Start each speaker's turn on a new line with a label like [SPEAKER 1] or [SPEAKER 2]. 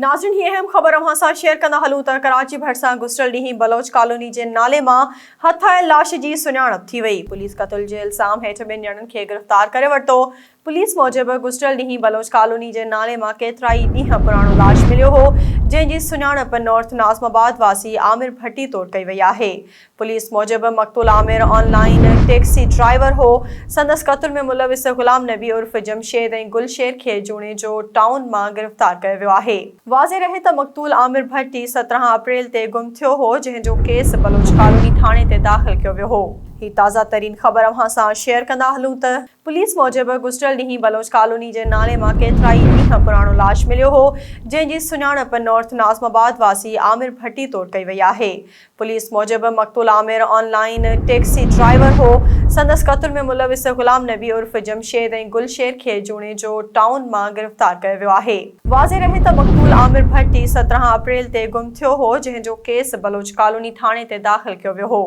[SPEAKER 1] नाज़रीन, ही अहम ख़बर अव्हां सां शेयर कंदा हलूं त कराची भरिसां गुज़िरियल ॾींहुं बलोच कॉलोनी जे नाले मां हथायल लाश जी सुञाणप थी वई। पुलिस क़त्ल जे इल्ज़ाम हेठि ॿिनि ॼणनि खे गिरफ़्तार करे वरितो। पुलिस मूजिबि गुज़िरियल ॾींहुं बलोच कॉलोनी जे नाले मां केतिरा ई ॾींहं पुराणो लाश मिलियो हो, जंहिंजी सुञाणप नॉर्थ नाज़माबाद वासी आमिर भट्टी तौरु कई वई आहे। पुलिस मूजिबि मक़तूल आमिर ऑनलाइन टैक्सी ड्राइवर हो। संदसि क़त्ल में मुलविस गुलाम नबी उर्फ़ जमशेद ऐं गुलशेर खे जूणे जो टाउन मां गिरफ़्तार कयो वियो आहे। वाज़े रहे त मक़तूल आमिर भट्टी 17 अप्रैल ते गुम थियो हो, जंहिंजो केस बलोच कॉलोनी थाणे ते दाख़िल कयो वियो हो। ही ताज़ा तरीन ख़बर अव्हां सां शेयर कंदा हलूं त पुलिस मूजिबि गुज़िरियल ॾींहुं बलोच कॉलोनी जे नाले मां केतिरा ई ॾींहं पुराणो लाश मिलियो हो, जंहिंजी सुञाणप नॉर्थ नाज़माबाद वासी आमिर भट्टी तौरु कई वई आहे। पुलिस मूजिबि मक़तूल आमिर ऑनलाइन टैक्सी ड्राइवर हो। संदसि क़त्ल में मुलविस गुलाम नबी उर्फ़ जमशेद ऐं गुलशेर खे जूणे जो टाउन मां गिरफ़्तार कयो वियो आहे। वाज़े रहे त मक़तूल आमिर भट्टी 17 अप्रैल ते गुम थियो हो, जंहिंजो केस बलोच कॉलोनी थाणे ते दाख़िल कयो वियो हो।